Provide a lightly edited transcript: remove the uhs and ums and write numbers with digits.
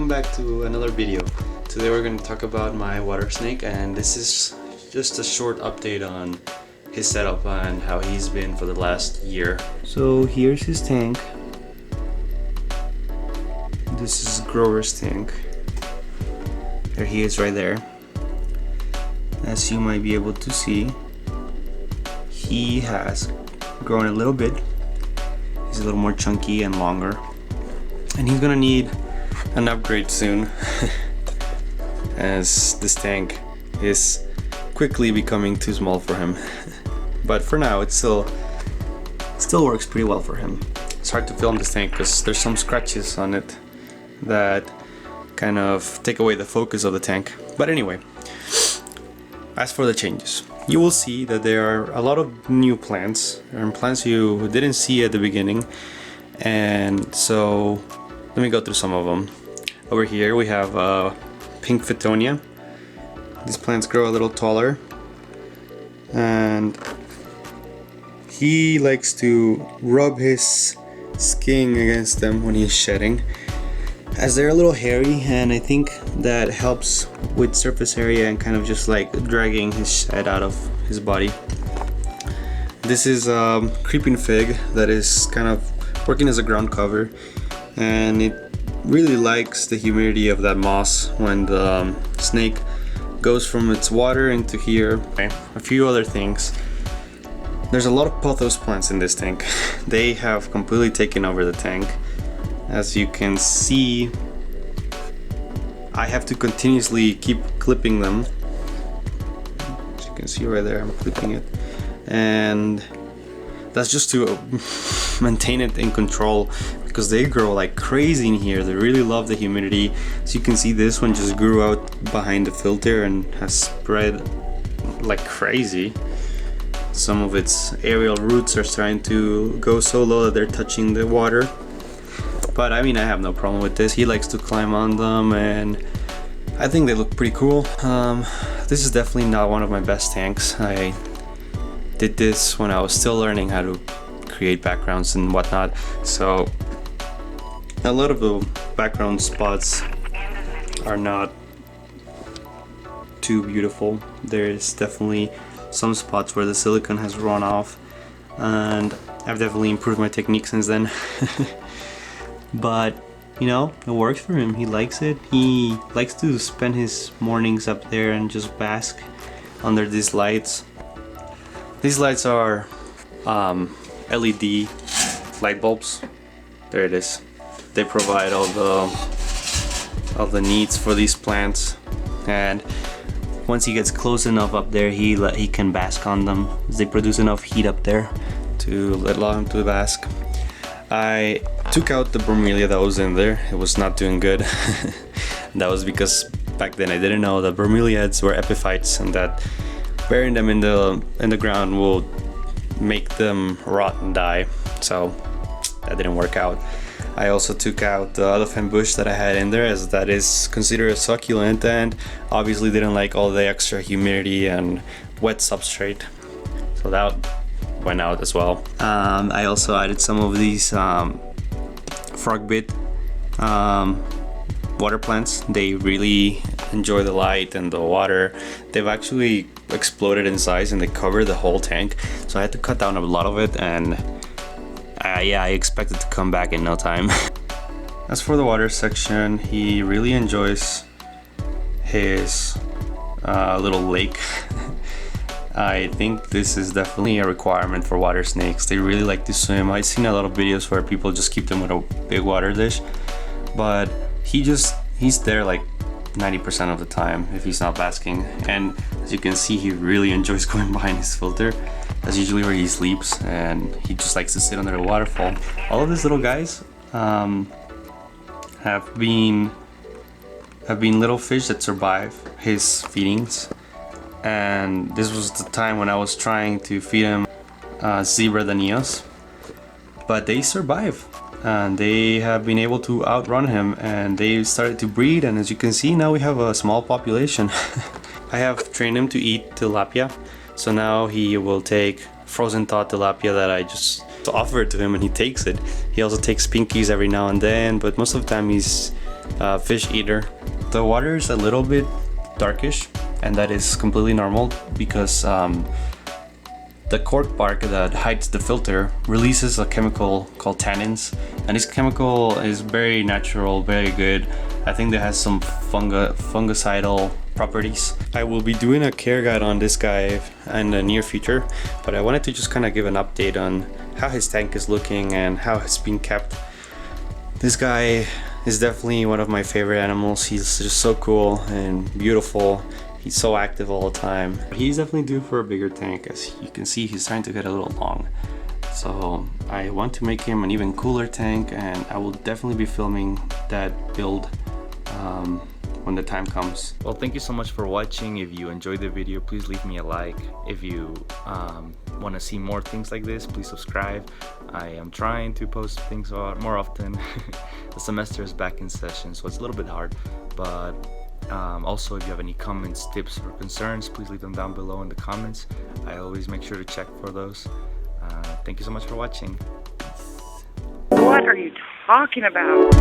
welcome back to another video. Today we're going to talk about my water snake, and this is just a short update on his setup and how he's been for the last year. So here's his tank. This is Grover's tank. There he is right there. As you might be able to see, he has grown a little bit. He's a little more chunky and longer, and he's gonna need an upgrade soon as this tank is quickly becoming too small for him. But for now it still works pretty well for him. It's hard to film this tank because there's some scratches on it that kind of take away the focus of the tank. But anyway, as for the changes, you will see that there are a lot of new plants and plants you didn't see at the beginning, and so let me go through some of them. Over here we have pink Fittonia. These plants grow a little taller, and he likes to rub his skin against them when he's shedding, as they're a little hairy, and I think that helps with surface area and kind of just like dragging his shed out of his body. This is creeping fig that is kind of working as a ground cover, and it really likes the humidity of that moss when the snake goes from its water into here. Okay. A few other things. There's a lot of pothos plants in this tank. They have completely taken over the tank. As you can see, I have to continuously keep clipping them. As you can see right there, I'm clipping it, and that's just to maintain it in control, because they grow like crazy in here. They really love the humidity. As you can see, this one just grew out behind the filter and has spread like crazy. Some of its aerial roots are starting to go so low that they're touching the water. But I mean, I have no problem with this. He likes to climb on them, and I think they look pretty cool. This is definitely not one of my best tanks. I did this when I was still learning how to create backgrounds and whatnot, so a lot of the background spots are not too beautiful. There's definitely some spots where the silicone has run off, and I've definitely improved my technique since then. But you know, it works for him. He likes it. He likes to spend his mornings up there and just bask under these lights. These lights are LED light bulbs. There it is. They provide all the needs for these plants, and once he gets close enough up there, he can bask on them. They produce enough heat up there to allow him to bask. I took out the bromelia that was in there. It was not doing good. That was because back then I didn't know that bromeliads were epiphytes, and that burying them in the ground will make them rot and die. So that didn't work out. I also took out the elephant bush that I had in there, as that is considered a succulent and obviously didn't like all the extra humidity and wet substrate. So that went out as well. I also added some of these frogbit water plants. They really enjoy the light and the water. They've actually exploded in size and they cover the whole tank, so I had to cut down a lot of it, and yeah, I expect it to come back in no time. As for the water section, he really enjoys his little lake. I think this is definitely a requirement for water snakes. They really like to swim. I've seen a lot of videos where people just keep them with a big water dish, but he's there like 90% of the time if he's not basking. And as you can see, he really enjoys going behind his filter. That's usually where he sleeps, and he just likes to sit under a waterfall. All of these little guys have been little fish that survive his feedings. And this was the time when I was trying to feed him zebra danios, but they survive, and they have been able to outrun him, and they started to breed, and as you can see, now we have a small population. I have trained him to eat tilapia, so now he will take frozen thawed tilapia that I just offer it to him, and he takes it. He also takes pinkies every now and then, but most of the time he's fish eater. The water is a little bit darkish, and that is completely normal because the cork bark that hides the filter releases a chemical called tannins, and this chemical is very natural, very good. I think that has some fungicidal properties. I will be doing a care guide on this guy in the near future, but I wanted to just kind of give an update on how his tank is looking and how it's being kept. This guy is definitely one of my favorite animals. He's just so cool and beautiful. He's so active all the time. He's definitely due for a bigger tank. As you can see, he's starting to get a little long. So I want to make him an even cooler tank, and I will definitely be filming that build when the time comes. Well, thank you so much for watching. If you enjoyed the video, please leave me a like. If you want to see more things like this, please subscribe. I am trying to post things more often. The semester is back in session, so it's a little bit hard, but also, if you have any comments, tips, or concerns, please leave them down below in the comments. I always make sure to check for those. Thank you so much for watching. What are you talking about?